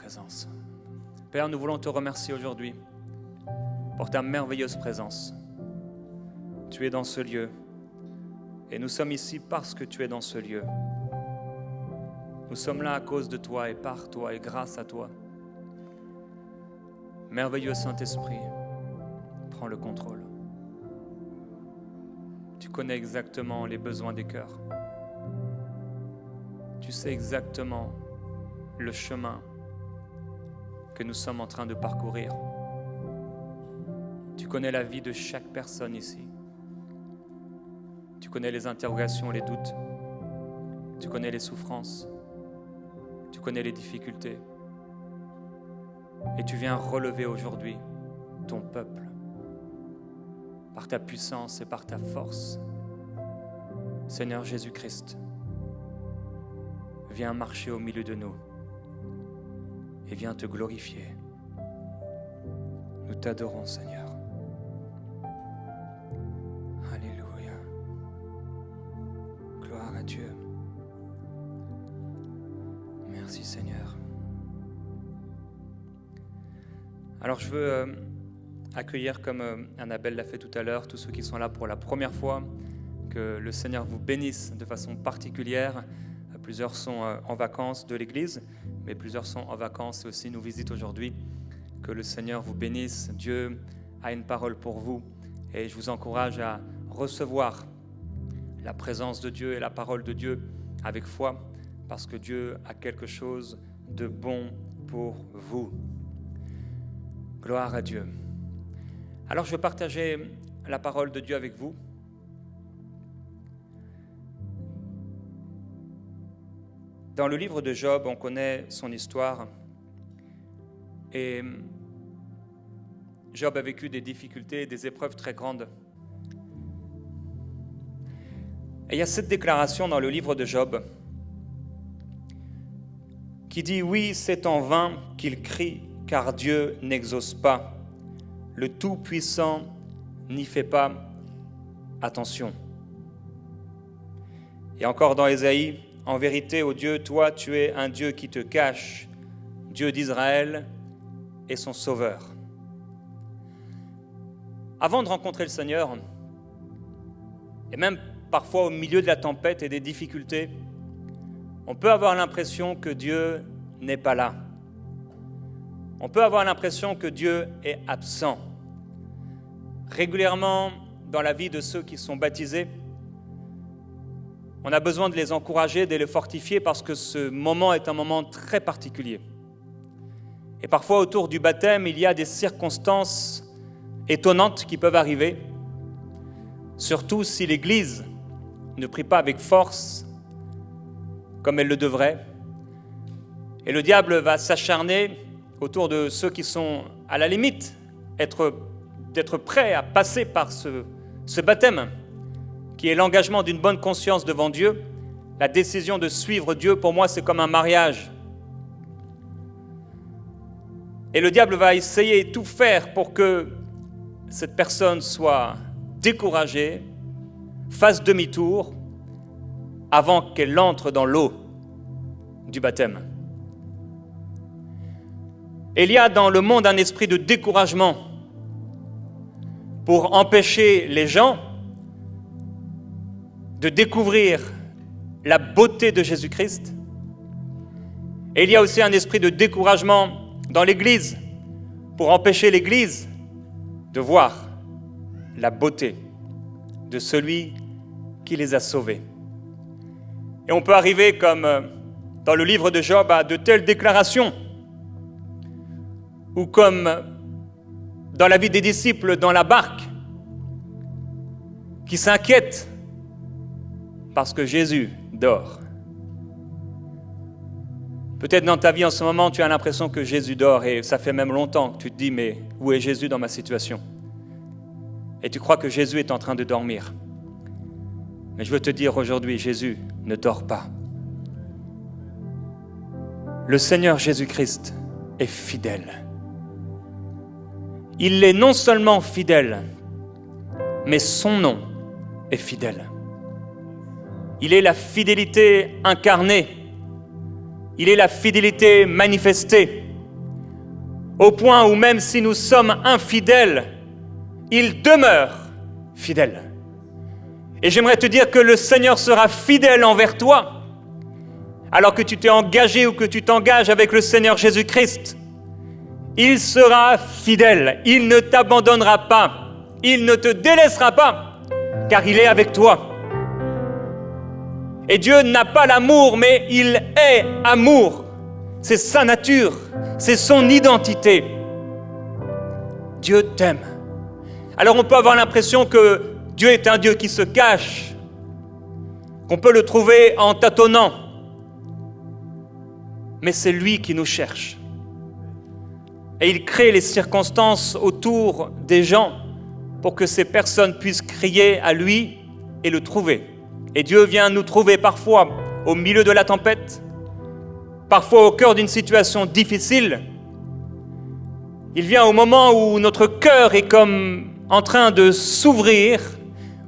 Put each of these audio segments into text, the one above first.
présence. Père, nous voulons te remercier aujourd'hui pour ta merveilleuse présence. Tu es dans ce lieu et nous sommes ici parce que tu es dans ce lieu. Nous sommes là à cause de toi et par toi et grâce à toi. Merveilleux Saint-Esprit, prends le contrôle. Tu connais exactement les besoins des cœurs. Tu sais exactement le chemin que nous sommes en train de parcourir. Tu connais la vie de chaque personne ici. Tu connais les interrogations, les doutes. Tu connais les souffrances. Tu connais les difficultés. Et tu viens relever aujourd'hui ton peuple par ta puissance et par ta force. Seigneur Jésus-Christ, viens marcher au milieu de nous et viens te glorifier. Nous t'adorons, Seigneur. Alléluia. Gloire à Dieu. Merci, Seigneur. Alors je veux accueillir, comme Annabelle l'a fait tout à l'heure, tous ceux qui sont là pour la première fois, que le Seigneur vous bénisse de façon particulière. Plusieurs sont en vacances de l'Église, mais plusieurs sont en vacances et aussi nous visitent aujourd'hui. Que le Seigneur vous bénisse. Dieu a une parole pour vous et je vous encourage à recevoir la présence de Dieu et la parole de Dieu avec foi, parce que Dieu a quelque chose de bon pour vous. Gloire à Dieu. Alors je vais partager la parole de Dieu avec vous. Dans le livre de Job, on connaît son histoire et Job a vécu des difficultés, des épreuves très grandes. Et il y a cette déclaration dans le livre de Job qui dit « Oui, c'est en vain qu'il crie, car Dieu n'exauce pas. Le Tout-Puissant n'y fait pas attention. » Et encore dans Ésaïe, « En vérité, ô Dieu, toi, tu es un Dieu qui te cache, Dieu d'Israël et son Sauveur. » Avant de rencontrer le Seigneur, et même parfois au milieu de la tempête et des difficultés, on peut avoir l'impression que Dieu n'est pas là. On peut avoir l'impression que Dieu est absent. Régulièrement, dans la vie de ceux qui sont baptisés, on a besoin de les encourager, de les fortifier, parce que ce moment est un moment très particulier. Et parfois, autour du baptême, il y a des circonstances étonnantes qui peuvent arriver, surtout si l'Église ne prie pas avec force, comme elle le devrait. Et le diable va s'acharner autour de ceux qui sont à la limite d'être prêts à passer par ce baptême, qui est l'engagement d'une bonne conscience devant Dieu. La décision de suivre Dieu, pour moi, c'est comme un mariage. Et le diable va essayer de tout faire pour que cette personne soit découragée, fasse demi-tour, avant qu'elle entre dans l'eau du baptême. Et il y a dans le monde un esprit de découragement pour empêcher les gens de découvrir la beauté de Jésus-Christ. Et il y a aussi un esprit de découragement dans l'Église pour empêcher l'Église de voir la beauté de celui qui les a sauvés. Et on peut arriver, comme dans le livre de Job, à de telles déclarations, ou comme dans la vie des disciples dans la barque, qui s'inquiètent parce que Jésus dort. Peut-être dans ta vie en ce moment, tu as l'impression que Jésus dort, et ça fait même longtemps que tu te dis, mais où est Jésus dans ma situation? Et tu crois que Jésus est en train de dormir. Mais je veux te dire aujourd'hui, Jésus ne dort pas. Le Seigneur Jésus-Christ est fidèle. Il est non seulement fidèle, mais son nom est fidèle. Il est la fidélité incarnée. Il est la fidélité manifestée. au point où même si nous sommes infidèles, il demeure fidèle. Et j'aimerais te dire que le Seigneur sera fidèle envers toi, alors que tu t'es engagé ou que tu t'engages avec le Seigneur Jésus-Christ. Il sera fidèle, il ne t'abandonnera pas, il ne te délaissera pas, car il est avec toi. Et Dieu n'a pas l'amour, mais il est amour. C'est sa nature, c'est son identité. Dieu t'aime. Alors on peut avoir l'impression que Dieu est un Dieu qui se cache, qu'on peut le trouver en tâtonnant. Mais c'est lui qui nous cherche. Et il crée les circonstances autour des gens pour que ces personnes puissent crier à lui et le trouver. Et Dieu vient nous trouver parfois au milieu de la tempête, parfois au cœur d'une situation difficile. Il vient au moment où notre cœur est comme en train de s'ouvrir,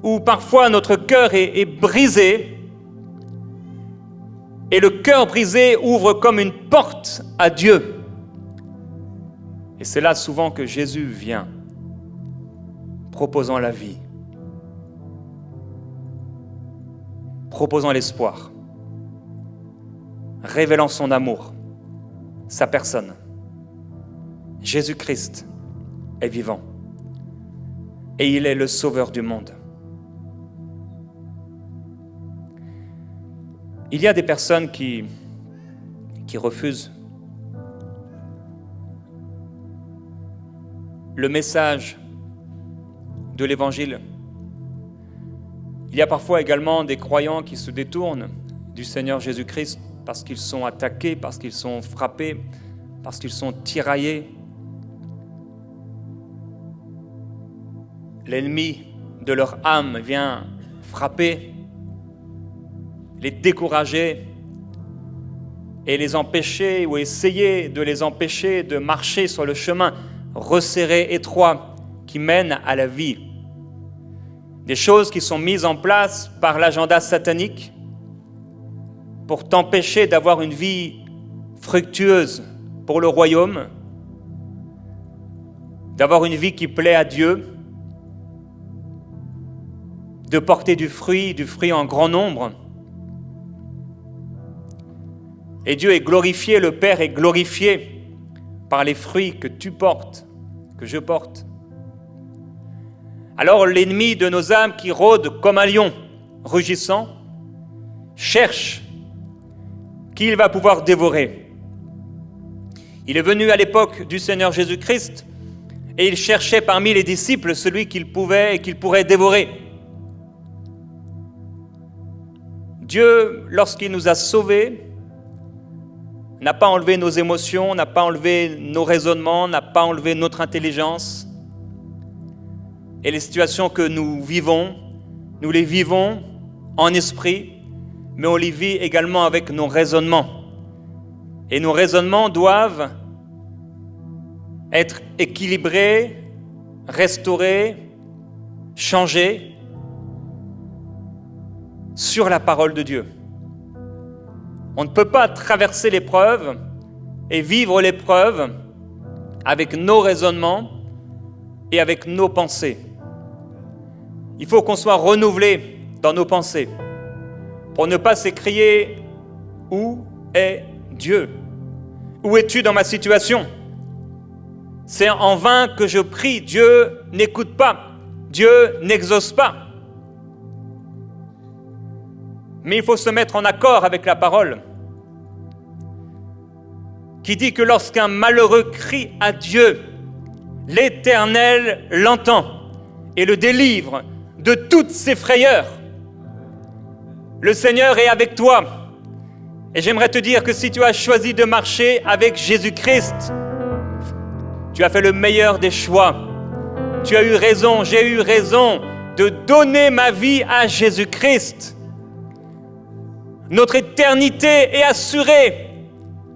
où parfois notre cœur est brisé. Et le cœur brisé ouvre comme une porte à Dieu. Et c'est là souvent que Jésus vient, proposant la vie, proposant l'espoir, révélant son amour, sa personne. Jésus-Christ est vivant et il est le sauveur du monde. Il y a des personnes qui refusent le message de l'Évangile. Il y a parfois également des croyants qui se détournent du Seigneur Jésus-Christ parce qu'ils sont attaqués, parce qu'ils sont frappés, parce qu'ils sont tiraillés. L'ennemi de leur âme vient frapper, les décourager et les empêcher ou essayer de les empêcher de marcher sur le chemin resserré, étroit, qui mène à la vie. Des choses qui sont mises en place par l'agenda satanique pour t'empêcher d'avoir une vie fructueuse pour le royaume, d'avoir une vie qui plaît à Dieu, de porter du fruit en grand nombre. Et Dieu est glorifié, le Père est glorifié par les fruits que tu portes, que je porte. Alors l'ennemi de nos âmes qui rôde comme un lion, rugissant, cherche qui il va pouvoir dévorer. Il est venu à l'époque du Seigneur Jésus-Christ et il cherchait parmi les disciples celui qu'il pouvait et qu'il pourrait dévorer. Dieu, lorsqu'il nous a sauvés, n'a pas enlevé nos émotions, n'a pas enlevé nos raisonnements, n'a pas enlevé notre intelligence. Et les situations que nous vivons, nous les vivons en esprit, mais on les vit également avec nos raisonnements. Et nos raisonnements doivent être équilibrés, restaurés, changés sur la parole de Dieu. On ne peut pas traverser l'épreuve et vivre l'épreuve avec nos raisonnements et avec nos pensées. Il faut qu'on soit renouvelé dans nos pensées pour ne pas s'écrier « Où est Dieu ? Où es-tu dans ma situation ?» C'est en vain que je prie, Dieu n'écoute pas, Dieu n'exauce pas. Mais il faut se mettre en accord avec la parole qui dit que lorsqu'un malheureux crie à Dieu, l'Éternel l'entend et le délivre de toutes ses frayeurs. Le Seigneur est avec toi. Et j'aimerais te dire que si tu as choisi de marcher avec Jésus-Christ, tu as fait le meilleur des choix. Tu as eu raison, j'ai eu raison de donner ma vie à Jésus-Christ. Notre éternité est assurée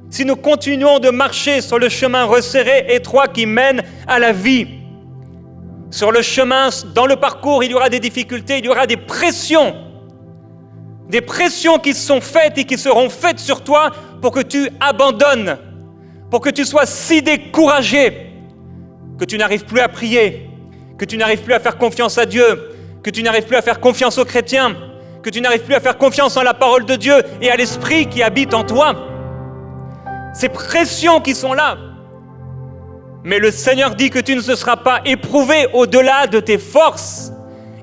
si nous continuons de marcher sur le chemin resserré, étroit qui mène à la vie. Sur le chemin, dans le parcours, il y aura des difficultés, il y aura des pressions qui sont faites et qui seront faites sur toi pour que tu abandonnes, pour que tu sois si découragé que tu n'arrives plus à prier, que tu n'arrives plus à faire confiance à Dieu, que tu n'arrives plus à faire confiance aux chrétiens, que tu n'arrives plus à faire confiance en la parole de Dieu et à l'Esprit qui habite en toi. Ces pressions qui sont là. Mais le Seigneur dit que tu ne seras pas éprouvé au-delà de tes forces.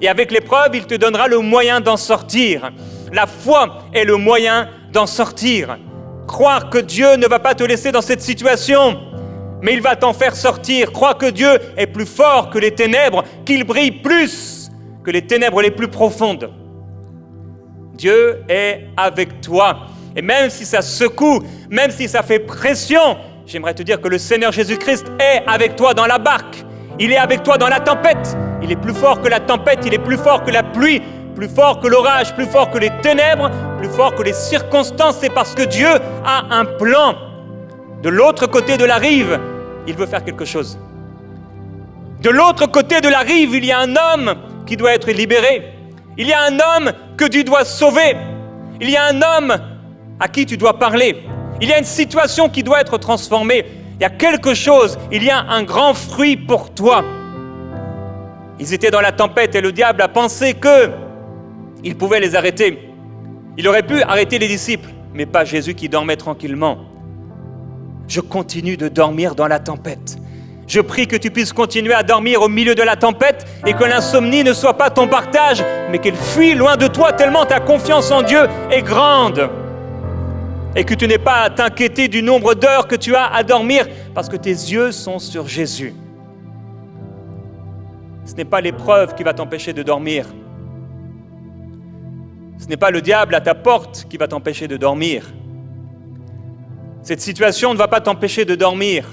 Et avec l'épreuve, il te donnera le moyen d'en sortir. La foi est le moyen d'en sortir. Croire que Dieu ne va pas te laisser dans cette situation, mais il va t'en faire sortir. Crois que Dieu est plus fort que les ténèbres, qu'il brille plus que les ténèbres les plus profondes. Dieu est avec toi. Et même si ça secoue, même si ça fait pression, j'aimerais te dire que le Seigneur Jésus-Christ est avec toi dans la barque. Il est avec toi dans la tempête. Il est plus fort que la tempête, il est plus fort que la pluie, plus fort que l'orage, plus fort que les ténèbres, plus fort que les circonstances. C'est parce que Dieu a un plan. De l'autre côté de la rive, il veut faire quelque chose. De l'autre côté de la rive, il y a un homme qui doit être libéré. Il y a un homme que tu dois sauver. Il y a un homme à qui tu dois parler. Il y a une situation qui doit être transformée. Il y a quelque chose, il y a un grand fruit pour toi. Ils étaient dans la tempête et le diable a pensé qu'il pouvait les arrêter. Il aurait pu arrêter les disciples, mais pas Jésus qui dormait tranquillement. Je continue de dormir dans la tempête. Je prie que tu puisses continuer à dormir au milieu de la tempête et que l'insomnie ne soit pas ton partage, mais qu'elle fuit loin de toi tellement ta confiance en Dieu est grande. Et que tu n'aies pas à t'inquiéter du nombre d'heures que tu as à dormir parce que tes yeux sont sur Jésus. Ce n'est pas l'épreuve qui va t'empêcher de dormir. Ce n'est pas le diable à ta porte qui va t'empêcher de dormir. Cette situation ne va pas t'empêcher de dormir.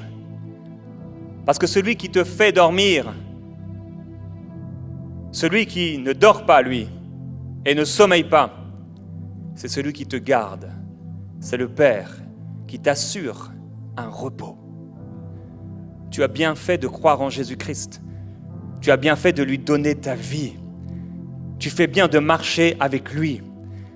Parce que celui qui te fait dormir, celui qui ne dort pas, lui, et ne sommeille pas, c'est celui qui te garde. C'est le Père qui t'assure un repos. Tu as bien fait de croire en Jésus-Christ. Tu as bien fait de lui donner ta vie. Tu fais bien de marcher avec lui.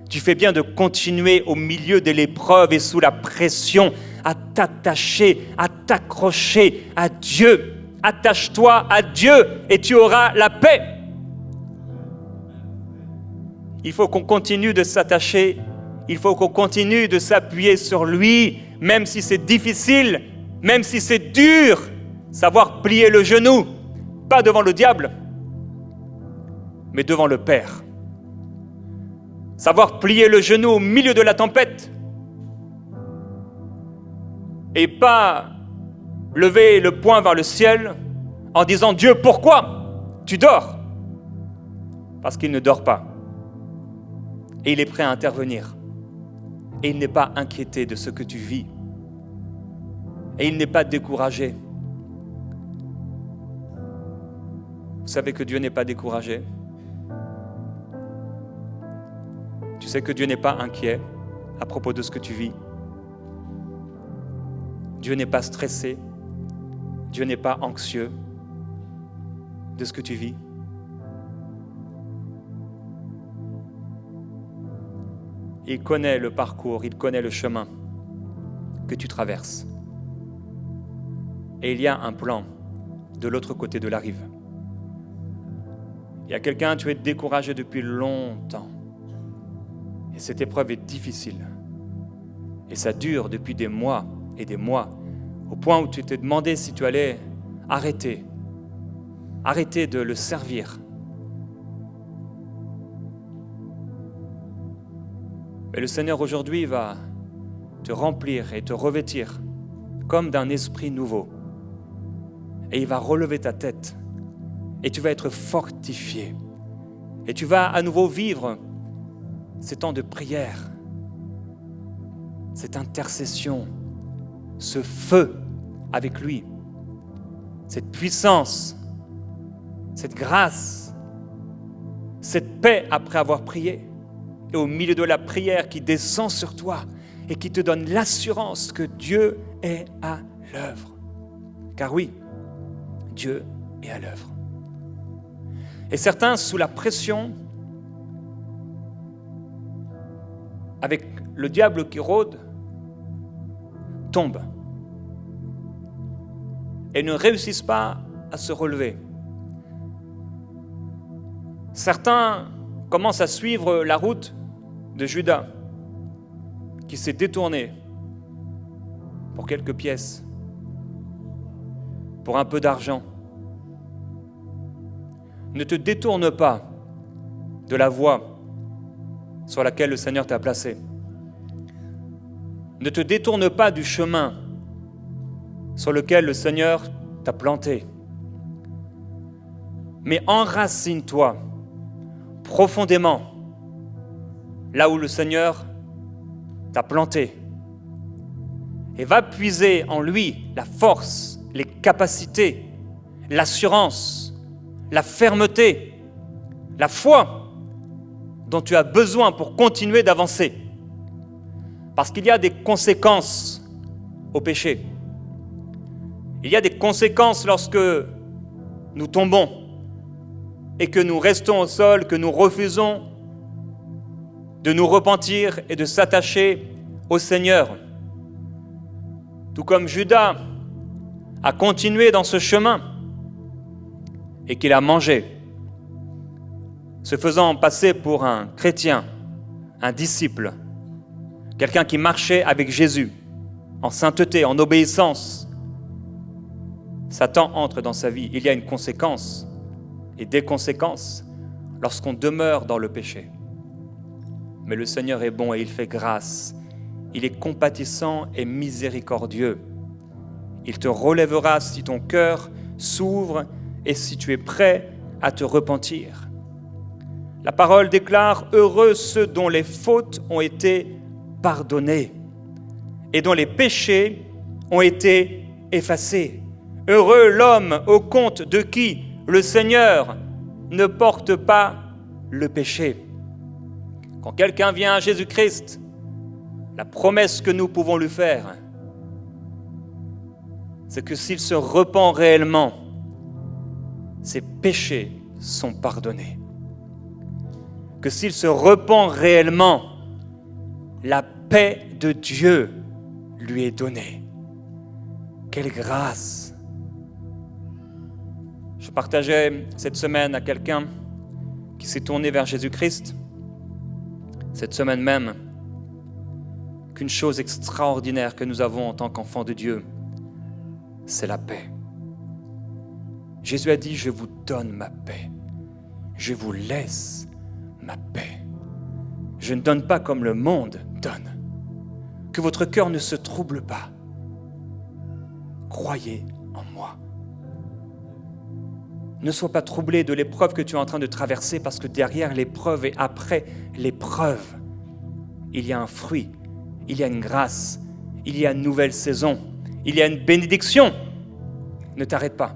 Tu fais bien de continuer au milieu de l'épreuve et sous la pression à t'attacher, à t'accrocher à Dieu. Attache-toi à Dieu et tu auras la paix. Il faut qu'on continue de s'attacher. Il faut qu'on continue de s'appuyer sur lui, même si c'est difficile, même si c'est dur. Savoir plier le genou, pas devant le diable, mais devant le Père. Savoir plier le genou au milieu de la tempête et pas lever le poing vers le ciel en disant « Dieu, pourquoi tu dors ?» Parce qu'il ne dort pas. Et il est prêt à intervenir. Et il n'est pas inquiété de ce que tu vis. Et il n'est pas découragé. Vous savez que Dieu n'est pas découragé. Tu sais que Dieu n'est pas inquiet à propos de ce que tu vis. Dieu n'est pas stressé. Dieu n'est pas anxieux de ce que tu vis. Il connaît le parcours, il connaît le chemin que tu traverses. Et il y a un plan de l'autre côté de la rive. Il y a quelqu'un, tu es découragé depuis longtemps. Et cette épreuve est difficile. Et ça dure depuis des mois et des mois, au point où tu t'es demandé si tu allais arrêter de le servir. Mais le Seigneur aujourd'hui va te remplir et te revêtir comme d'un esprit nouveau. Et il va relever ta tête. Et tu vas être fortifié. Et tu vas à nouveau vivre ces temps de prière, cette intercession, ce feu avec lui, cette puissance, cette grâce, cette paix après avoir prié. Et au milieu de la prière qui descend sur toi et qui te donne l'assurance que Dieu est à l'œuvre. Car oui, Dieu est à l'œuvre. Et certains, sous la pression, avec le diable qui rôde, tombent. et ne réussissent pas à se relever. Certains commencent à suivre la route de Judas, qui s'est détourné pour quelques pièces, pour un peu d'argent. Ne te détourne pas de la voie sur laquelle le Seigneur t'a placé. Ne te détourne pas du chemin sur lequel le Seigneur t'a planté. Mais enracine-toi profondément là où le Seigneur t'a planté. Et va puiser en lui la force, les capacités, l'assurance, la fermeté, la foi dont tu as besoin pour continuer d'avancer. Parce qu'il y a des conséquences au péché. Il y a des conséquences lorsque nous tombons et que nous restons au sol, que nous refusons de nous repentir et de s'attacher au Seigneur. Tout comme Judas a continué dans ce chemin et qu'il a mangé, se faisant passer pour un chrétien, un disciple, quelqu'un qui marchait avec Jésus, en sainteté, en obéissance. Satan entre dans sa vie. Il y a une conséquence et des conséquences lorsqu'on demeure dans le péché. Mais le Seigneur est bon et il fait grâce. Il est compatissant et miséricordieux. Il te relèvera si ton cœur s'ouvre et si tu es prêt à te repentir. La parole déclare « Heureux ceux dont les fautes ont été pardonnées et dont les péchés ont été effacés. Heureux l'homme au compte de qui le Seigneur ne porte pas le péché. » Quand quelqu'un vient à Jésus-Christ, la promesse que nous pouvons lui faire, c'est que s'il se repent réellement, ses péchés sont pardonnés. Que s'il se repent réellement, la paix de Dieu lui est donnée. Quelle grâce! Je partageais cette semaine à quelqu'un qui s'est tourné vers Jésus-Christ, cette semaine même, qu'une chose extraordinaire que nous avons en tant qu'enfants de Dieu, c'est la paix. Jésus a dit « Je vous donne ma paix, je vous laisse ma paix. Je ne donne pas comme le monde donne. Que votre cœur ne se trouble pas. Croyez en moi. » Ne sois pas troublé de l'épreuve que tu es en train de traverser, parce que derrière l'épreuve et après l'épreuve, il y a un fruit, il y a une grâce, il y a une nouvelle saison, il y a une bénédiction. Ne t'arrête pas.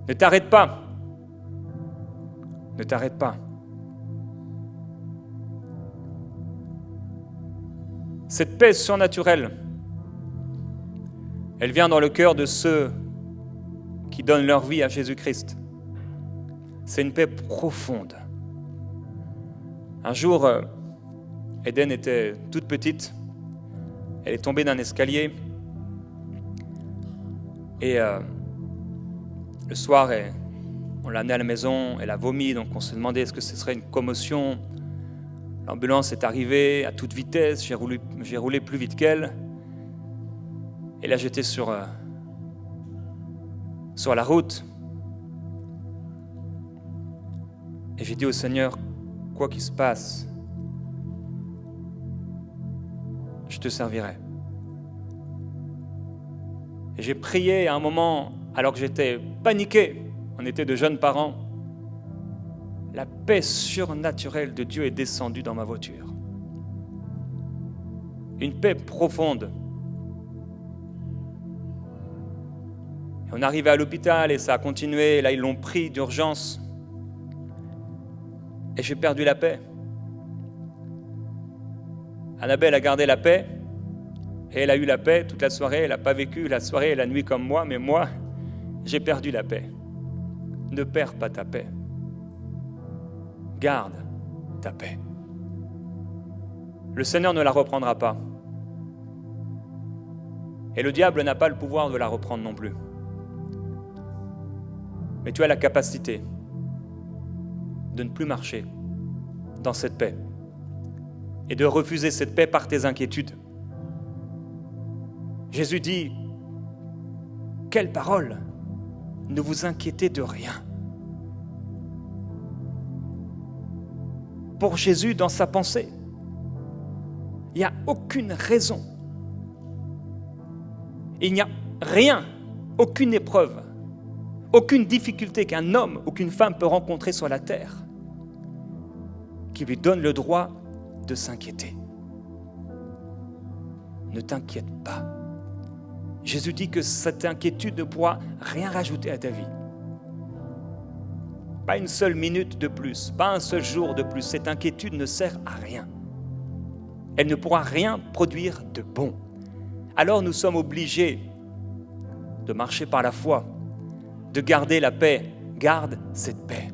Ne t'arrête pas. Ne t'arrête pas. Cette paix surnaturelle, elle vient dans le cœur de ceux qui donnent leur vie à Jésus-Christ. C'est une paix profonde. Un jour, Eden était toute petite. Elle est tombée d'un escalier. Et le soir, on l'a amenée à la maison. Elle a vomi, donc on se demandait est-ce que ce serait une commotion. L'ambulance est arrivée à toute vitesse. J'ai roulé plus vite qu'elle. Et là, j'étais sur la route. Et j'ai dit au Seigneur, quoi qu'il se passe, je te servirai. Et j'ai prié à un moment, alors que j'étais paniqué, on était de jeunes parents, la paix surnaturelle de Dieu est descendue dans ma voiture. Une paix profonde. Et on est arrivé à l'hôpital et ça a continué. Là, ils l'ont pris d'urgence. Et j'ai perdu la paix. Annabelle a gardé la paix. Et elle a eu la paix toute la soirée. Elle n'a pas vécu la soirée et la nuit comme moi. Mais moi, j'ai perdu la paix. Ne perds pas ta paix. Garde ta paix. Le Seigneur ne la reprendra pas. Et le diable n'a pas le pouvoir de la reprendre non plus. Mais tu as la capacité de ne plus marcher dans cette paix et de refuser cette paix par tes inquiétudes. Jésus dit, quelle parole! Ne vous inquiétez de rien. Pour Jésus, dans sa pensée, il n'y a aucune raison. Il n'y a rien, aucune épreuve, aucune difficulté qu'un homme ou qu'une femme peut rencontrer sur la terre qui lui donne le droit de s'inquiéter. Ne t'inquiète pas. Jésus dit que cette inquiétude ne pourra rien rajouter à ta vie. Pas une seule minute de plus, pas un seul jour de plus. Cette inquiétude ne sert à rien. Elle ne pourra rien produire de bon. Alors nous sommes obligés de marcher par la foi, de garder la paix. Garde cette paix.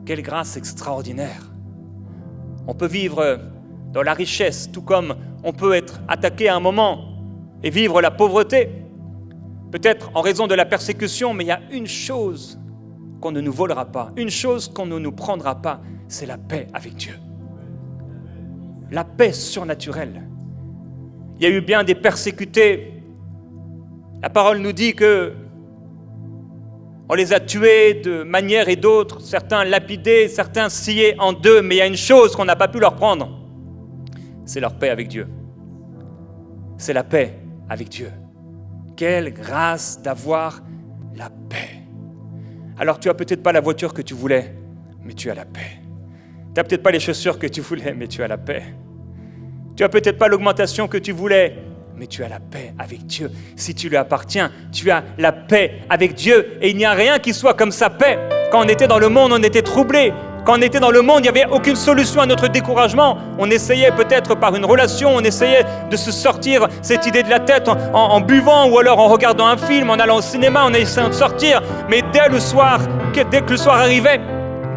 Quelle grâce extraordinaire. On peut vivre dans la richesse, tout comme on peut être attaqué à un moment et vivre la pauvreté, peut-être en raison de la persécution, mais il y a une chose qu'on ne nous volera pas, une chose qu'on ne nous prendra pas, c'est la paix avec Dieu. La paix surnaturelle. Il y a eu bien des persécutés. La parole nous dit que on les a tués de manière et d'autre, certains lapidés, certains sciés en deux, mais il y a une chose qu'on n'a pas pu leur prendre, c'est leur paix avec Dieu. C'est la paix avec Dieu. Quelle grâce d'avoir la paix. Alors tu n'as peut-être pas la voiture que tu voulais, mais tu as la paix. Tu n'as peut-être pas les chaussures que tu voulais, mais tu as la paix. Tu n'as peut-être pas l'augmentation que tu voulais, mais tu as la paix avec Dieu. Si tu lui appartiens, tu as la paix avec Dieu. Et il n'y a rien qui soit comme sa paix. Quand on était dans le monde, on était troublé. Quand on était dans le monde, il n'y avait aucune solution à notre découragement. On essayait peut-être par une relation, on essayait de se sortir cette idée de la tête en buvant ou alors en regardant un film, en allant au cinéma, en essayant de sortir. Mais dès que le soir arrivait,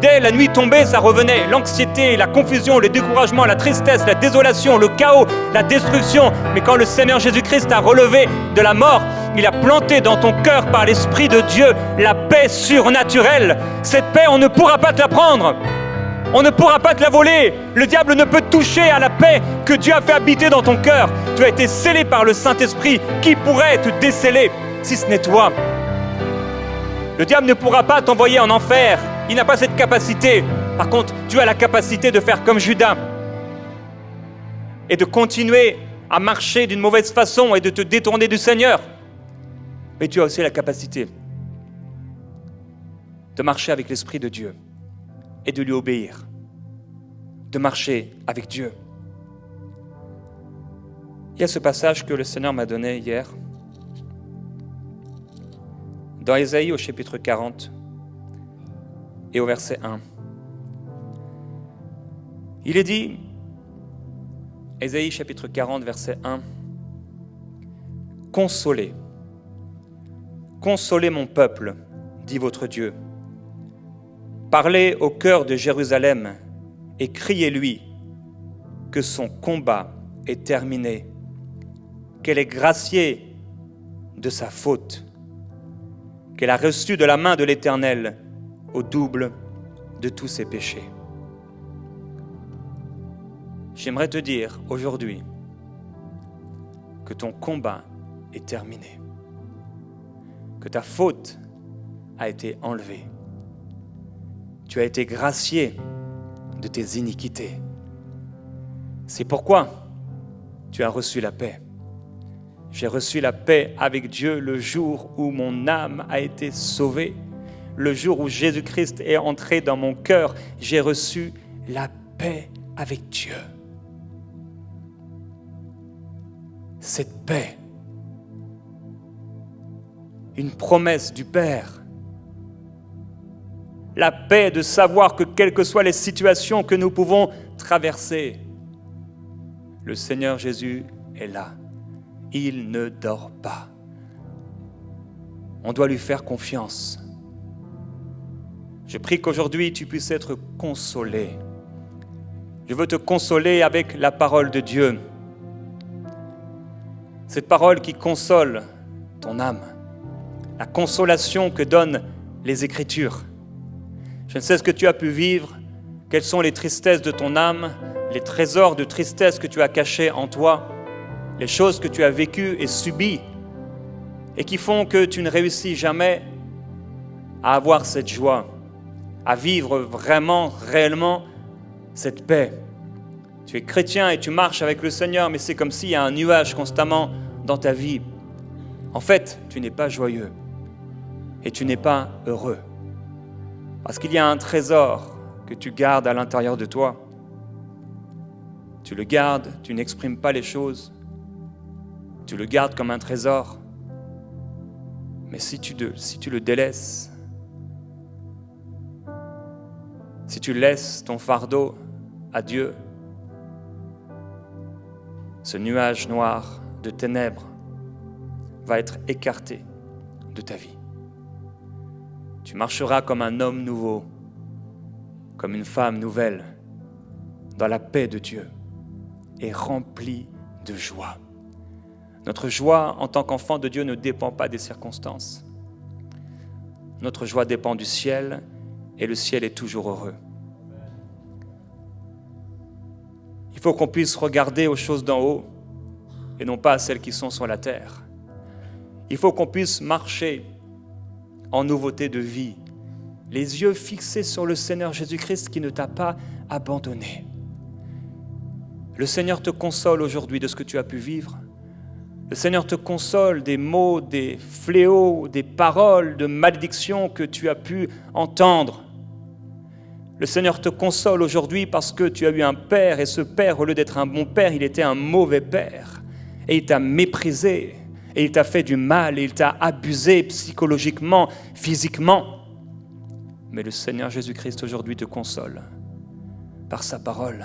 dès la nuit tombée, ça revenait. L'anxiété, la confusion, le découragement, la tristesse, la désolation, le chaos, la destruction. Mais quand le Seigneur Jésus-Christ t'a relevé de la mort, il a planté dans ton cœur par l'Esprit de Dieu la paix surnaturelle. Cette paix, on ne pourra pas te la prendre. On ne pourra pas te la voler. Le diable ne peut toucher à la paix que Dieu a fait habiter dans ton cœur. Tu as été scellé par le Saint-Esprit. Qui pourrait te déceler si ce n'est toi? Le diable ne pourra pas t'envoyer en enfer. Il n'a pas cette capacité. Par contre, tu as la capacité de faire comme Judas et de continuer à marcher d'une mauvaise façon et de te détourner du Seigneur. Mais tu as aussi la capacité de marcher avec l'Esprit de Dieu et de lui obéir, de marcher avec Dieu. Il y a ce passage que le Seigneur m'a donné hier, dans Ésaïe au chapitre 40 et au verset 1. Il est dit, Ésaïe chapitre 40, verset 1, « Consolez, consolez mon peuple, dit votre Dieu. Parlez au cœur de Jérusalem et criez-lui que son combat est terminé, qu'elle est graciée de sa faute, qu'elle a reçu de la main de l'Éternel au double de tous ses péchés. » J'aimerais te dire aujourd'hui que ton combat est terminé, que ta faute a été enlevée. Tu as été gracié de tes iniquités. C'est pourquoi tu as reçu la paix. J'ai reçu la paix avec Dieu le jour où mon âme a été sauvée. Le jour où Jésus-Christ est entré dans mon cœur, j'ai reçu la paix avec Dieu. Cette paix, une promesse du Père. La paix de savoir que quelles que soient les situations que nous pouvons traverser, le Seigneur Jésus est là. Il ne dort pas. On doit lui faire confiance. Je prie qu'aujourd'hui tu puisses être consolé. Je veux te consoler avec la parole de Dieu. Cette parole qui console ton âme. La consolation que donnent les Écritures. Je ne sais ce que tu as pu vivre, quelles sont les tristesses de ton âme, les trésors de tristesse que tu as cachés en toi, les choses que tu as vécues et subies et qui font que tu ne réussis jamais à avoir cette joie, à vivre vraiment, réellement cette paix. Tu es chrétien et tu marches avec le Seigneur, mais c'est comme s'il y a un nuage constamment dans ta vie. En fait, tu n'es pas joyeux et tu n'es pas heureux parce qu'il y a un trésor que tu gardes à l'intérieur de toi. Tu le gardes, tu n'exprimes pas les choses, tu le gardes comme un trésor. Mais si tu le délaisses, si tu laisses ton fardeau à Dieu, ce nuage noir de ténèbres va être écarté de ta vie. Tu marcheras comme un homme nouveau, comme une femme nouvelle, dans la paix de Dieu et rempli de joie. Notre joie en tant qu'enfant de Dieu ne dépend pas des circonstances. Notre joie dépend du ciel et le ciel est toujours heureux. Il faut qu'on puisse regarder aux choses d'en haut et non pas à celles qui sont sur la terre. Il faut qu'on puisse marcher en nouveauté de vie, les yeux fixés sur le Seigneur Jésus-Christ qui ne t'a pas abandonné. Le Seigneur te console aujourd'hui de ce que tu as pu vivre. Le Seigneur te console des mots, des fléaux, des paroles de malédiction que tu as pu entendre. Le Seigneur te console aujourd'hui parce que tu as eu un père et ce père, au lieu d'être un bon père, il était un mauvais père. Et il t'a méprisé, et il t'a fait du mal, et il t'a abusé psychologiquement, physiquement. Mais le Seigneur Jésus-Christ aujourd'hui te console par sa parole.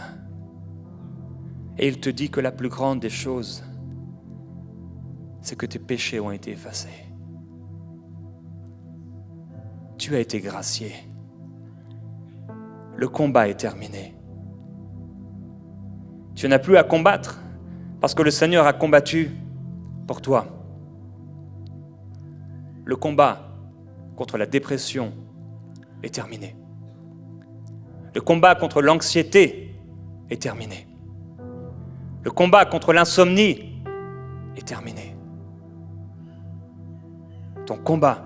Et il te dit que la plus grande des choses, c'est que tes péchés ont été effacés. Tu as été gracié. Le combat est terminé. Tu n'as plus à combattre parce que le Seigneur a combattu pour toi. Le combat contre la dépression est terminé. Le combat contre l'anxiété est terminé. Le combat contre l'insomnie est terminé. Ton combat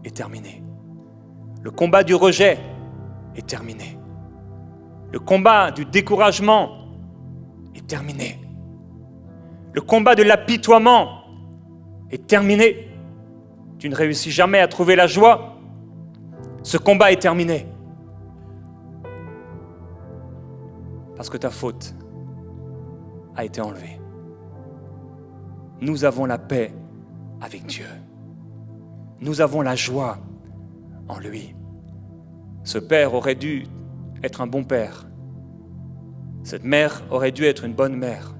est terminé. Le combat du rejet est terminé. Le combat du découragement est terminé. Le combat de l'apitoiement est terminé. Tu ne réussis jamais à trouver la joie. Ce combat est terminé. Parce que ta faute a été enlevée. Nous avons la paix avec Dieu. Nous avons la joie en lui. Ce père aurait dû être un bon père. Cette mère aurait dû être une bonne mère.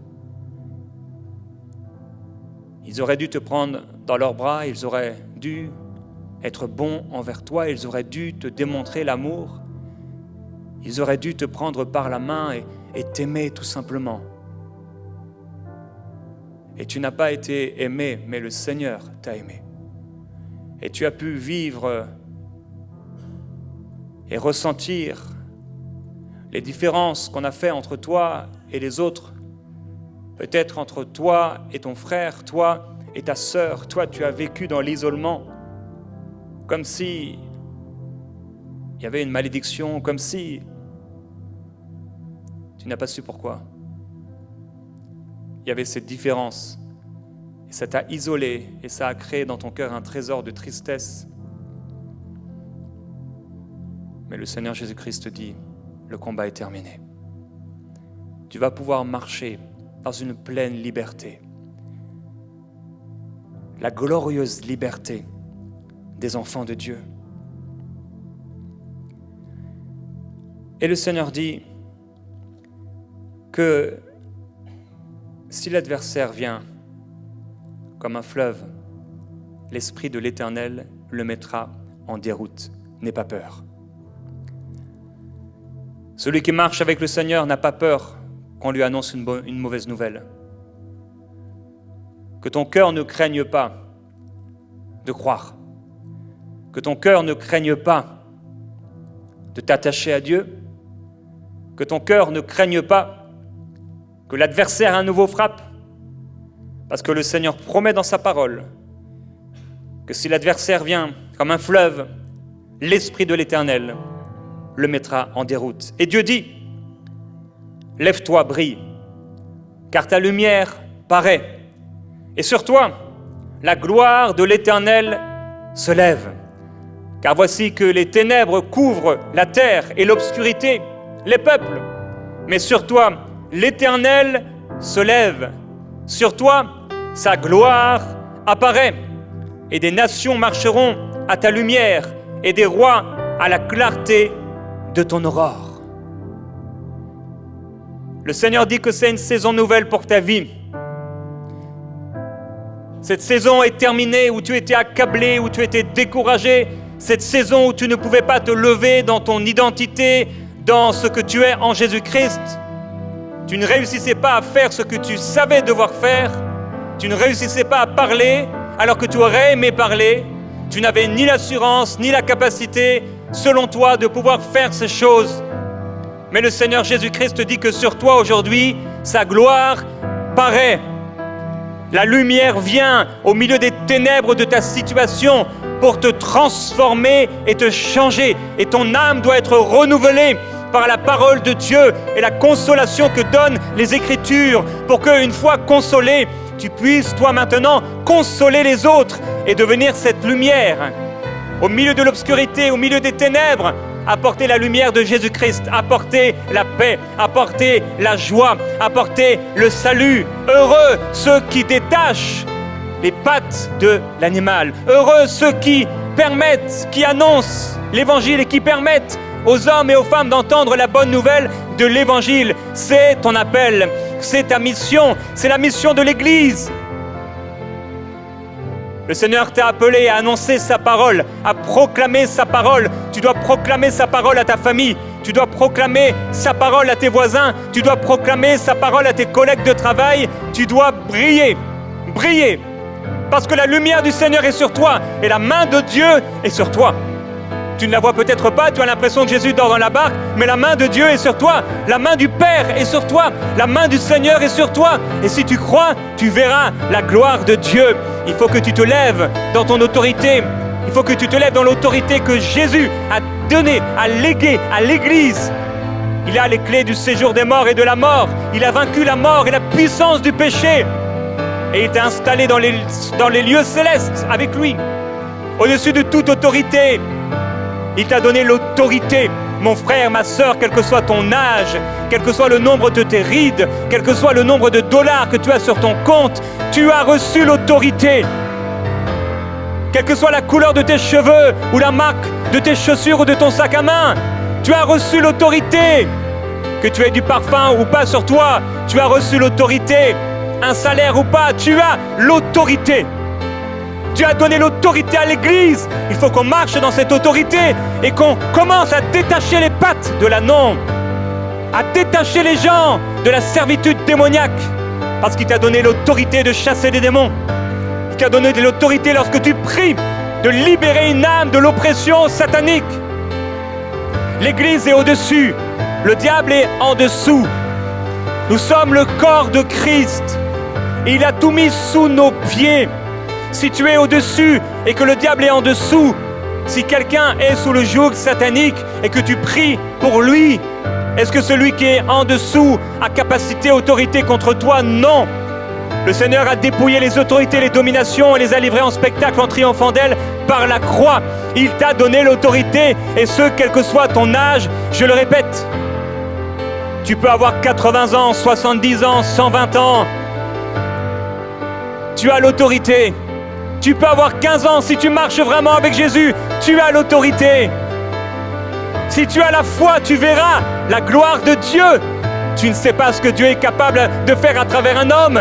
Ils auraient dû te prendre dans leurs bras, ils auraient dû être bons envers toi, ils auraient dû te démontrer l'amour, ils auraient dû te prendre par la main et t'aimer tout simplement. Et tu n'as pas été aimé, mais le Seigneur t'a aimé. Et tu as pu vivre et ressentir les différences qu'on a fait entre toi et les autres. Peut-être entre toi et ton frère, toi et ta sœur. Toi, tu as vécu dans l'isolement, comme si il y avait une malédiction, comme si tu n'as pas su pourquoi. Il y avait cette différence. Et ça t'a isolé et ça a créé dans ton cœur un trésor de tristesse. Mais le Seigneur Jésus-Christ te dit, le combat est terminé. Tu vas pouvoir marcher dans une pleine liberté. La glorieuse liberté des enfants de Dieu. Et le Seigneur dit que si l'adversaire vient comme un fleuve, l'Esprit de l'Éternel le mettra en déroute. N'aie pas peur. Celui qui marche avec le Seigneur n'a pas peur qu'on lui annonce une mauvaise nouvelle. que ton cœur ne craigne pas de croire, que ton cœur ne craigne pas de t'attacher à Dieu, que ton cœur ne craigne pas que l'adversaire à nouveau frappe, parce que le Seigneur promet dans sa parole que si l'adversaire vient comme un fleuve, l'Esprit de l'Éternel le mettra en déroute. Et Dieu dit, lève-toi, brille, car ta lumière paraît, et sur toi, la gloire de l'Éternel se lève. Car voici que les ténèbres couvrent la terre et l'obscurité, les peuples. Mais sur toi, l'Éternel se lève. Sur toi, sa gloire apparaît. Et des nations marcheront à ta lumière, et des rois à la clarté de ton aurore. Le Seigneur dit que c'est une saison nouvelle pour ta vie. Cette saison est terminée où tu étais accablé, où tu étais découragé. Cette saison où tu ne pouvais pas te lever dans ton identité, dans ce que tu es en Jésus-Christ. Tu ne réussissais pas à faire ce que tu savais devoir faire. Tu ne réussissais pas à parler alors que tu aurais aimé parler. Tu n'avais ni l'assurance, ni la capacité, selon toi, de pouvoir faire ces choses. Mais le Seigneur Jésus-Christ dit que sur toi aujourd'hui, sa gloire paraît. La lumière vient au milieu des ténèbres de ta situation pour te transformer et te changer. Et ton âme doit être renouvelée par la parole de Dieu et la consolation que donnent les Écritures pour qu'une fois consolé, tu puisses toi maintenant consoler les autres et devenir cette lumière. Au milieu de l'obscurité, au milieu des ténèbres, apporter la lumière de Jésus-Christ, apporter la paix, apporter la joie, apporter le salut. Heureux ceux qui détachent les pattes de l'animal. Heureux ceux qui permettent, qui annoncent l'Évangile et qui permettent aux hommes et aux femmes d'entendre la bonne nouvelle de l'Évangile. C'est ton appel, c'est ta mission, c'est la mission de l'Église. Le Seigneur t'a appelé à annoncer sa parole, à proclamer sa parole. Tu dois proclamer sa parole à ta famille. Tu dois proclamer sa parole à tes voisins. Tu dois proclamer sa parole à tes collègues de travail. Tu dois briller, briller. Parce que la lumière du Seigneur est sur toi et la main de Dieu est sur toi. Tu ne la vois peut-être pas, tu as l'impression que Jésus dort dans la barque, mais la main de Dieu est sur toi, la main du Père est sur toi, la main du Seigneur est sur toi. Et si tu crois, tu verras la gloire de Dieu. Il faut que tu te lèves dans ton autorité. Il faut que tu te lèves dans l'autorité que Jésus a donnée, a léguée à l'Église. Il a les clés du séjour des morts et de la mort. Il a vaincu la mort et la puissance du péché. Et il t'a installé dans les lieux célestes avec lui, au-dessus de toute autorité. Il t'a donné l'autorité. Mon frère, ma sœur, quel que soit ton âge, quel que soit le nombre de tes rides, quel que soit le nombre de dollars que tu as sur ton compte, tu as reçu l'autorité. Quelle que soit la couleur de tes cheveux ou la marque de tes chaussures ou de ton sac à main, tu as reçu l'autorité. Que tu aies du parfum ou pas sur toi, tu as reçu l'autorité. Un salaire ou pas, tu as l'autorité. Tu as donné l'autorité à l'Église. Il faut qu'on marche dans cette autorité et qu'on commence à détacher les pattes de l'ânon, à détacher les gens de la servitude démoniaque, parce qu'il t'a donné l'autorité de chasser des démons. Il t'a donné de l'autorité lorsque tu pries de libérer une âme de l'oppression satanique. L'Église est au-dessus, le diable est en dessous. Nous sommes le corps de Christ et il a tout mis sous nos pieds. Si tu es au-dessus et que le diable est en dessous, si quelqu'un est sous le joug satanique et que tu pries pour lui, est-ce que celui qui est en dessous a capacité, autorité contre toi? Non. Le Seigneur a dépouillé les autorités, les dominations et les a livrées en spectacle en triomphant d'elles par la croix. Il t'a donné l'autorité et ce, quel que soit ton âge, je le répète. Tu peux avoir 80 ans, 70 ans, 120 ans. Tu as l'autorité. Tu peux avoir 15 ans, si tu marches vraiment avec Jésus, tu as l'autorité. Si tu as la foi, tu verras la gloire de Dieu. Tu ne sais pas ce que Dieu est capable de faire à travers un homme.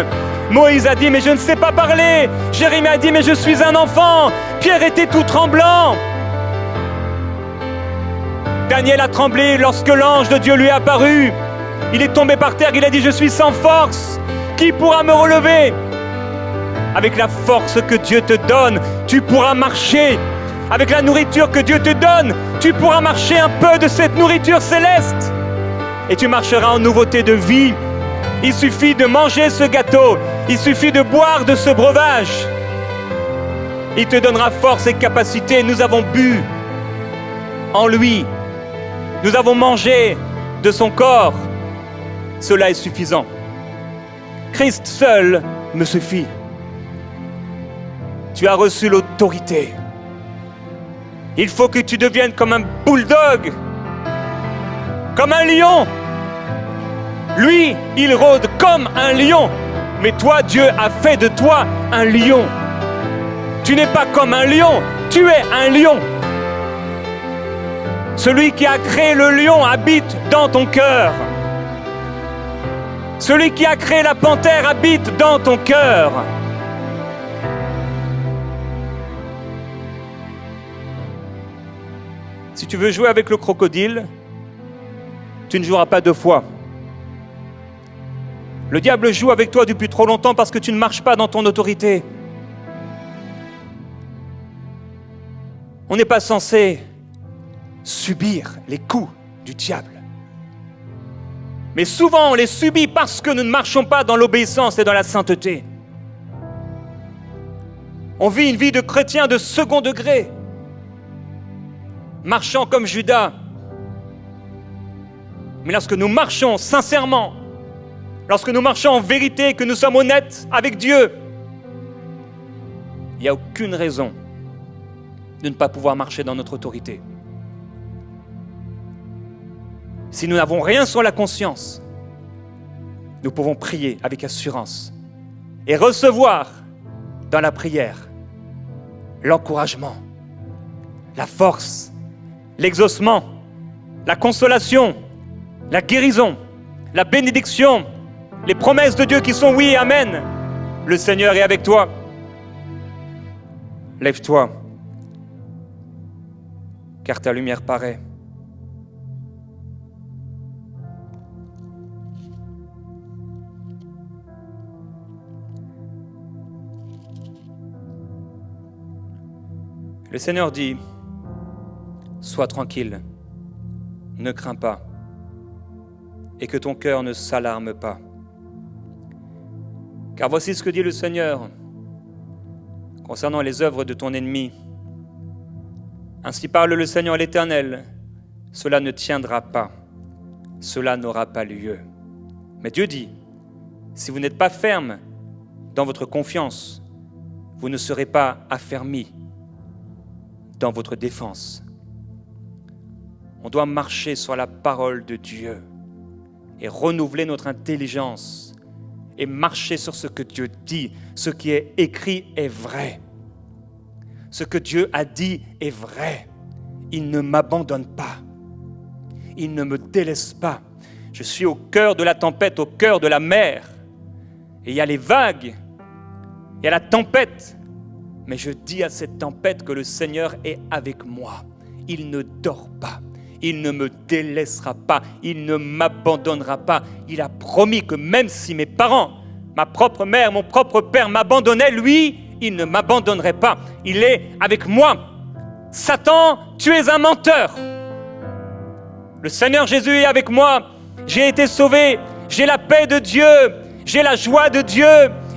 Moïse a dit, mais je ne sais pas parler. Jérémie a dit, mais je suis un enfant. Pierre était tout tremblant. Daniel a tremblé lorsque l'ange de Dieu lui est apparu. Il est tombé par terre, il a dit, je suis sans force. Qui pourra me relever? avec la force que Dieu te donne, tu pourras marcher. Avec la nourriture que Dieu te donne, tu pourras marcher un peu de cette nourriture céleste. Et tu marcheras en nouveauté de vie. Il suffit de manger ce gâteau, il suffit de boire de ce breuvage. Il te donnera force et capacité. Nous avons bu en lui. Nous avons mangé de son corps. Cela est suffisant. Christ seul me suffit. Tu as reçu l'autorité. Il faut que tu deviennes comme un bulldog, comme un lion. Lui, il rôde comme un lion. Mais toi, Dieu a fait de toi un lion. Tu n'es pas comme un lion, tu es un lion. Celui qui a créé le lion habite dans ton cœur. Celui qui a créé la panthère habite dans ton cœur. Si tu veux jouer avec le crocodile, tu ne joueras pas 2 fois. Le diable joue avec toi depuis trop longtemps parce que tu ne marches pas dans ton autorité. On n'est pas censé subir les coups du diable. Mais souvent, on les subit parce que nous ne marchons pas dans l'obéissance et dans la sainteté. On vit une vie de chrétien de second degré, marchant comme Judas. Mais lorsque nous marchons sincèrement, lorsque nous marchons en vérité, que nous sommes honnêtes avec Dieu, il n'y a aucune raison de ne pas pouvoir marcher dans notre autorité. Si nous n'avons rien sur la conscience, nous pouvons prier avec assurance et recevoir dans la prière l'encouragement, la force, l'exaucement, la consolation, la guérison, la bénédiction, les promesses de Dieu qui sont oui et amen. Le Seigneur est avec toi. Lève-toi, car ta lumière paraît. Le Seigneur dit, sois tranquille, ne crains pas, et que ton cœur ne s'alarme pas. Car voici ce que dit le Seigneur concernant les œuvres de ton ennemi. Ainsi parle le Seigneur l'Éternel, cela ne tiendra pas, cela n'aura pas lieu. Mais Dieu dit, si vous n'êtes pas ferme dans votre confiance, vous ne serez pas affermis dans votre défense. On doit marcher sur la parole de Dieu et renouveler notre intelligence et marcher sur ce que Dieu dit. Ce qui est écrit est vrai. Ce que Dieu a dit est vrai. Il ne m'abandonne pas. Il ne me délaisse pas. Je suis au cœur de la tempête, au cœur de la mer. Et il y a les vagues, il y a la tempête. Mais je dis à cette tempête que le Seigneur est avec moi. Il ne dort pas. Il ne me délaissera pas. Il ne m'abandonnera pas. Il a promis que même si mes parents, ma propre mère, mon propre père m'abandonnaient, lui, il ne m'abandonnerait pas. Il est avec moi. Satan, tu es un menteur. Le Seigneur Jésus est avec moi. J'ai été sauvé. J'ai la paix de Dieu. J'ai la joie de Dieu.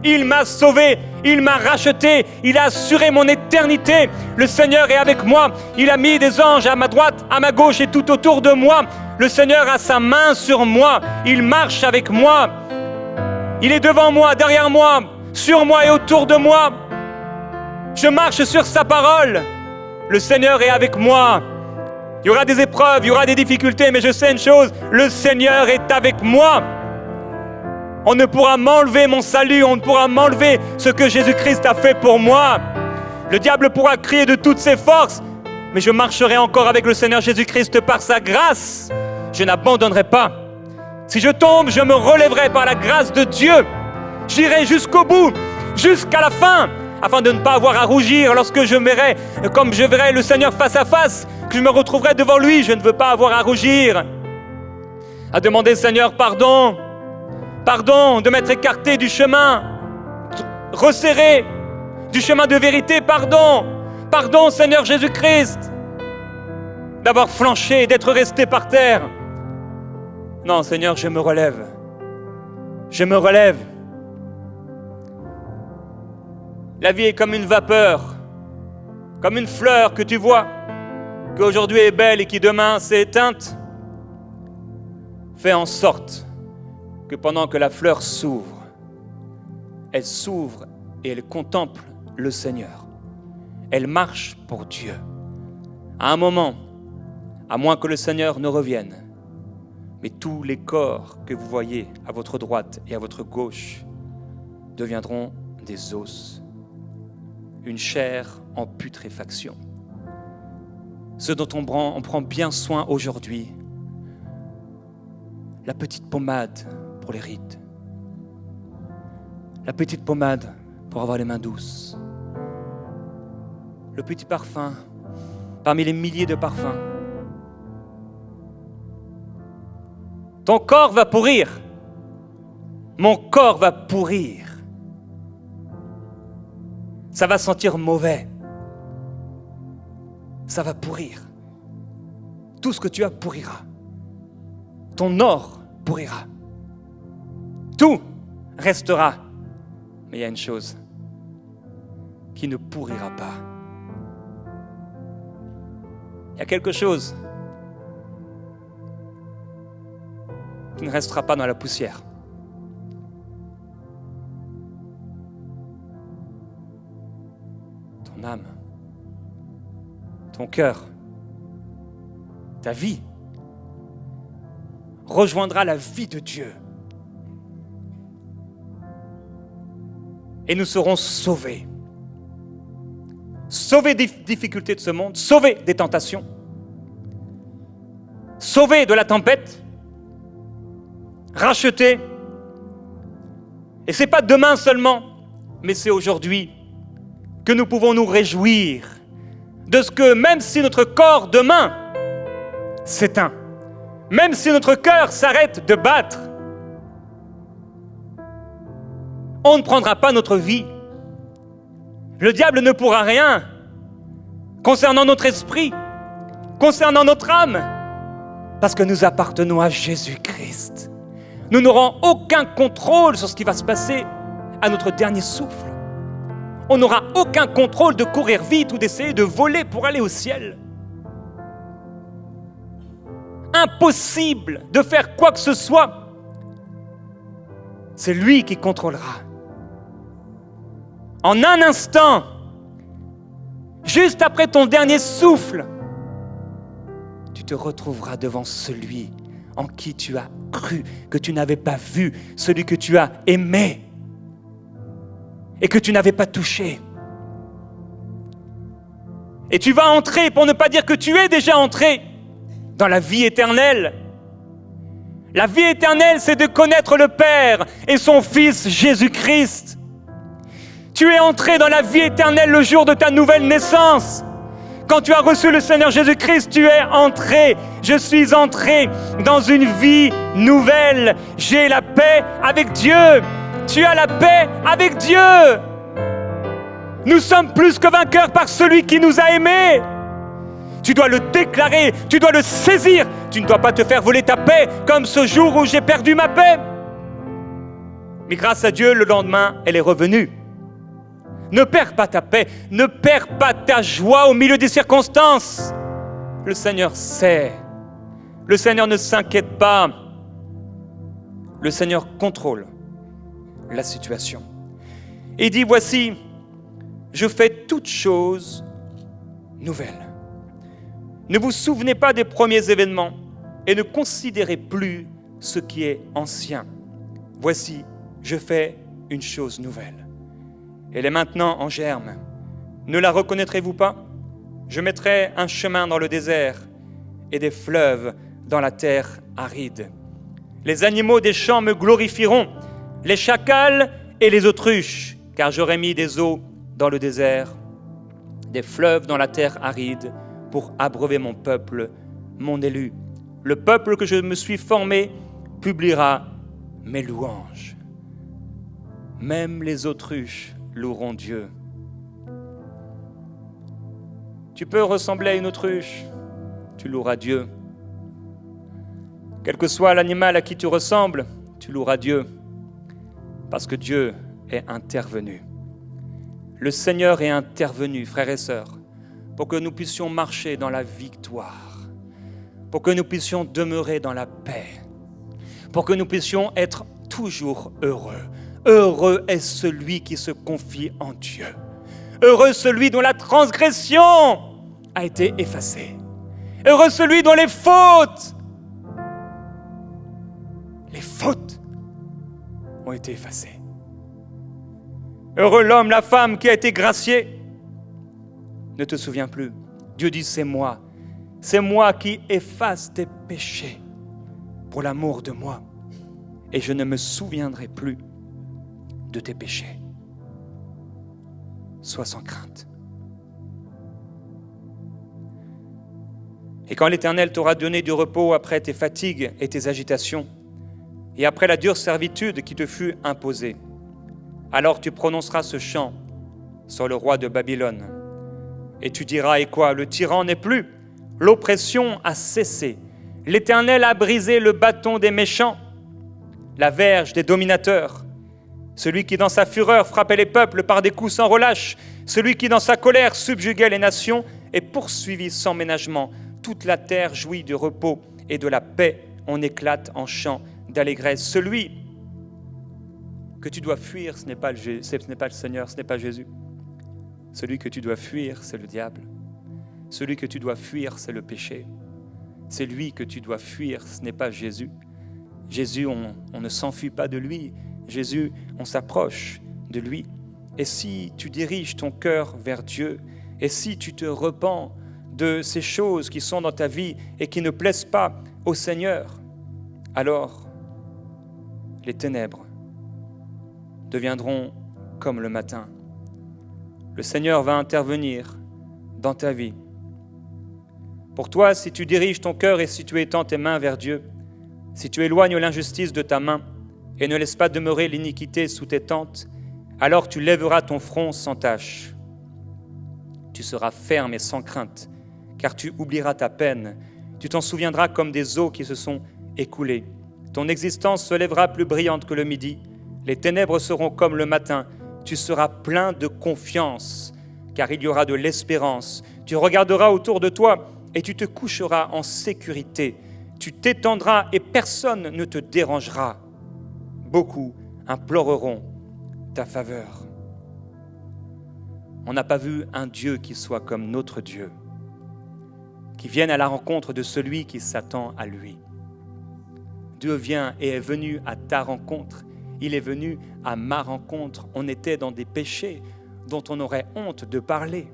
Il m'a sauvé, il m'a racheté, il a assuré mon éternité. Le Seigneur est avec moi, il a mis des anges à ma droite, à ma gauche et tout autour de moi. Le Seigneur a sa main sur moi, il marche avec moi. Il est devant moi, derrière moi, sur moi et autour de moi. Je marche sur sa parole. Le Seigneur est avec moi. Il y aura des épreuves, il y aura des difficultés, mais je sais une chose, le Seigneur est avec moi. On ne pourra m'enlever mon salut, on ne pourra m'enlever ce que Jésus-Christ a fait pour moi. Le diable pourra crier de toutes ses forces, mais je marcherai encore avec le Seigneur Jésus-Christ par sa grâce. Je n'abandonnerai pas. Si je tombe, je me relèverai par la grâce de Dieu. J'irai jusqu'au bout, jusqu'à la fin, afin de ne pas avoir à rougir lorsque je verrai, comme je verrai le Seigneur face à face, que je me retrouverai devant lui. Je ne veux pas avoir à rougir, à demander Seigneur pardon. Pardon de m'être écarté du chemin. resserré du chemin de vérité. Pardon, pardon Seigneur Jésus-Christ, d'avoir flanché, d'être resté par terre. Non Seigneur, je me relève. Je me relève. La vie est comme une vapeur, comme une fleur que tu vois, qui aujourd'hui est belle et qui demain s'est éteinte. Fais en sorte que pendant que la fleur s'ouvre, elle s'ouvre et elle contemple le Seigneur. Elle marche pour Dieu. À un moment, à moins que le Seigneur ne revienne, mais tous les corps que vous voyez à votre droite et à votre gauche deviendront des os, une chair en putréfaction. Ce dont on prend bien soin aujourd'hui, la petite pommade pour les rides, la petite pommade pour avoir les mains douces, le petit parfum parmi les milliers de parfums. Ton corps va pourrir, mon corps va pourrir, ça va sentir mauvais, ça va pourrir. Tout ce que tu as pourrira. Ton or pourrira. Tout restera. Mais il y a une chose qui ne pourrira pas. Il y a quelque chose qui ne restera pas dans la poussière. Ton âme, ton cœur, ta vie rejoindra la vie de Dieu. Et nous serons sauvés. Sauvés des difficultés de ce monde, sauvés des tentations, sauvés de la tempête, rachetés. Et ce n'est pas demain seulement, mais c'est aujourd'hui que nous pouvons nous réjouir de ce que même si notre corps demain s'éteint, même si notre cœur s'arrête de battre, on ne prendra pas notre vie. Le diable ne pourra rien concernant notre esprit, concernant notre âme, parce que nous appartenons à Jésus-Christ. Nous n'aurons aucun contrôle sur ce qui va se passer à notre dernier souffle. On n'aura aucun contrôle de courir vite ou d'essayer de voler pour aller au ciel. Impossible de faire quoi que ce soit. C'est lui qui contrôlera. En un instant, juste après ton dernier souffle, tu te retrouveras devant celui en qui tu as cru, que tu n'avais pas vu, celui que tu as aimé et que tu n'avais pas touché. Et tu vas entrer, pour ne pas dire que tu es déjà entré, dans la vie éternelle. La vie éternelle, c'est de connaître le Père et son Fils Jésus-Christ. Tu es entré dans la vie éternelle le jour de ta nouvelle naissance. Quand tu as reçu le Seigneur Jésus-Christ, tu es entré. Je suis entré dans une vie nouvelle. J'ai la paix avec Dieu. Tu as la paix avec Dieu. Nous sommes plus que vainqueurs par celui qui nous a aimés. Tu dois le déclarer, tu dois le saisir. Tu ne dois pas te faire voler ta paix comme ce jour où j'ai perdu ma paix. Mais grâce à Dieu, le lendemain, elle est revenue. Ne perds pas ta paix, ne perds pas ta joie au milieu des circonstances. Le Seigneur sait. Le Seigneur ne s'inquiète pas. Le Seigneur contrôle la situation. Il dit, voici, je fais toutes choses nouvelles. Ne vous souvenez pas des premiers événements et ne considérez plus ce qui est ancien. Voici, je fais une chose nouvelle. Elle est maintenant en germe. Ne la reconnaîtrez-vous pas? Je mettrai un chemin dans le désert et des fleuves dans la terre aride. Les animaux des champs me glorifieront, les chacals et les autruches, car j'aurai mis des eaux dans le désert, des fleuves dans la terre aride, pour abreuver mon peuple, mon élu. Le peuple que je me suis formé publiera mes louanges. Même les autruches loueront Dieu. Tu peux ressembler à une autruche, tu loueras Dieu. Quel que soit l'animal à qui tu ressembles, tu loueras Dieu, parce que Dieu est intervenu. Le Seigneur est intervenu, frères et sœurs, pour que nous puissions marcher dans la victoire, pour que nous puissions demeurer dans la paix, pour que nous puissions être toujours heureux. Heureux est celui qui se confie en Dieu. Heureux celui dont la transgression a été effacée. Heureux celui dont les fautes ont été effacées. Heureux l'homme, la femme qui a été gracié. Ne te souviens plus. Dieu dit, c'est moi qui efface tes péchés pour l'amour de moi. Et je ne me souviendrai plus de tes péchés. Sois sans crainte. Et quand l'Éternel t'aura donné du repos après tes fatigues et tes agitations, et après la dure servitude qui te fut imposée, alors tu prononceras ce chant sur le roi de Babylone. Et tu diras, et quoi? Le tyran n'est plus, l'oppression a cessé, l'Éternel a brisé le bâton des méchants, la verge des dominateurs, celui qui dans sa fureur frappait les peuples par des coups sans relâche, celui qui dans sa colère subjuguait les nations et poursuivit sans ménagement. Toute la terre jouit de repos et de la paix, on éclate en chants d'allégresse. Celui que tu dois fuir, ce n'est pas le Seigneur, ce n'est pas Jésus. Celui que tu dois fuir, c'est le diable. Celui que tu dois fuir, c'est le péché. C'est lui que tu dois fuir, ce n'est pas Jésus. Jésus, on ne s'enfuit pas de lui. Jésus, on s'approche de lui. Et si tu diriges ton cœur vers Dieu, et si tu te repens de ces choses qui sont dans ta vie et qui ne plaisent pas au Seigneur, alors les ténèbres deviendront comme le matin. Le Seigneur va intervenir dans ta vie. Pour toi, si tu diriges ton cœur et si tu étends tes mains vers Dieu, si tu éloignes l'injustice de ta main et ne laisses pas demeurer l'iniquité sous tes tentes, alors tu lèveras ton front sans tache. Tu seras ferme et sans crainte, car tu oublieras ta peine. Tu t'en souviendras comme des eaux qui se sont écoulées. Ton existence se lèvera plus brillante que le midi. Les ténèbres seront comme le matin. Tu seras plein de confiance, car il y aura de l'espérance. Tu regarderas autour de toi et tu te coucheras en sécurité. Tu t'étendras et personne ne te dérangera. Beaucoup imploreront ta faveur. On n'a pas vu un Dieu qui soit comme notre Dieu, qui vienne à la rencontre de celui qui s'attend à lui. Dieu vient et est venu à ta rencontre. Il est venu à ma rencontre. On était dans des péchés dont on aurait honte de parler.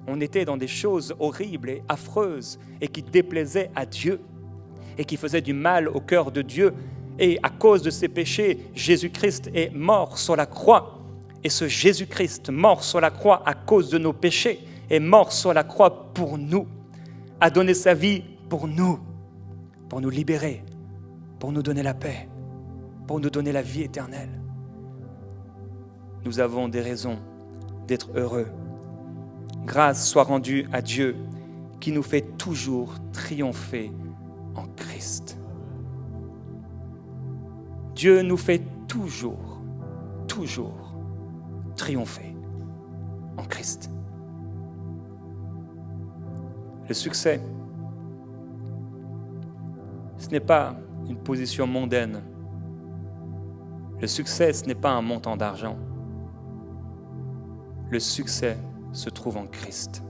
On était dans des choses horribles et affreuses et qui déplaisaient à Dieu et qui faisaient du mal au cœur de Dieu. Et à cause de ces péchés, Jésus-Christ est mort sur la croix. Et ce Jésus-Christ, mort sur la croix à cause de nos péchés, est mort sur la croix pour nous, a donné sa vie pour nous libérer, pour nous donner la paix, pour nous donner la vie éternelle. Nous avons des raisons d'être heureux. Grâce soit rendue à Dieu qui nous fait toujours triompher en Christ. Dieu nous fait toujours triompher en Christ. Le succès, ce n'est pas une position mondaine. Le succès, ce n'est pas un montant d'argent. Le succès se trouve en Christ.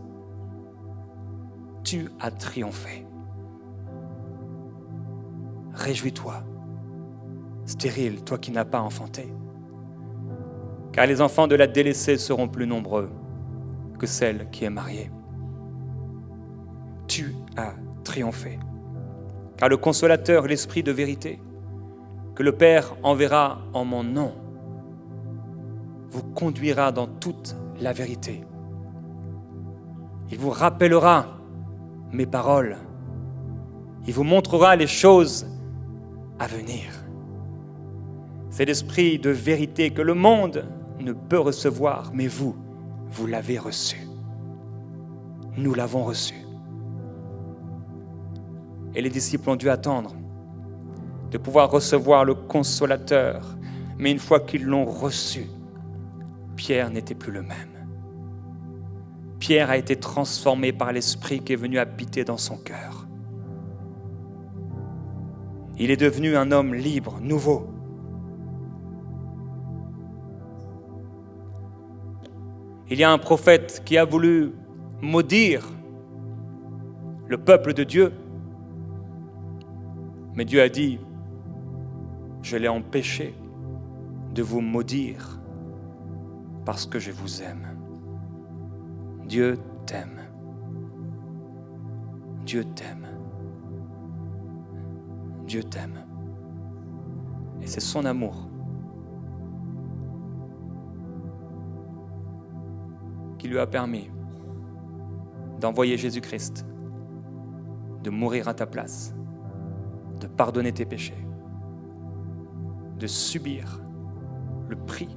Tu as triomphé. Réjouis-toi, stérile, toi qui n'as pas enfanté. Car les enfants de la délaissée seront plus nombreux que celle qui est mariée. Tu as triomphé. Car le consolateur, l'esprit de vérité, que le Père enverra en mon nom, vous conduira dans toute la vérité. Il vous rappellera mes paroles. Il vous montrera les choses à venir. C'est l'esprit de vérité que le monde ne peut recevoir, mais vous l'avez reçu. Nous l'avons reçu. Et les disciples ont dû attendre de pouvoir recevoir le Consolateur. Mais une fois qu'ils l'ont reçu, Pierre n'était plus le même. Pierre a été transformé par l'Esprit qui est venu habiter dans son cœur. Il est devenu un homme libre, nouveau. Il y a un prophète qui a voulu maudire le peuple de Dieu. Mais Dieu a dit, je l'ai empêché de vous maudire parce que je vous aime. Dieu t'aime. Dieu t'aime. Dieu t'aime. Et c'est son amour qui lui a permis d'envoyer Jésus-Christ, de mourir à ta place, de pardonner tes péchés, de subir le prix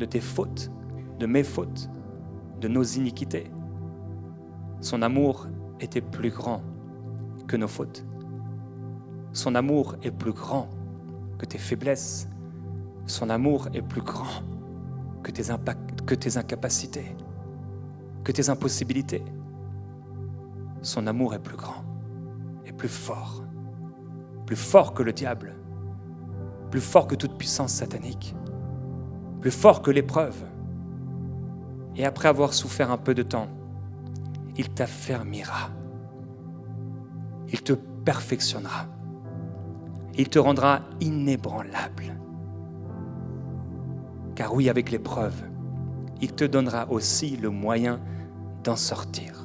de tes fautes, de mes fautes, de nos iniquités. Son amour était plus grand que nos fautes. Son amour est plus grand que tes faiblesses. Son amour est plus grand que tes incapacités, que tes impossibilités. Son amour est plus grand et plus fort que le diable, plus fort que toute puissance satanique, plus fort que l'épreuve. Et après avoir souffert un peu de temps, il t'affermira, il te perfectionnera, il te rendra inébranlable. Car oui, avec l'épreuve, il te donnera aussi le moyen d'en sortir.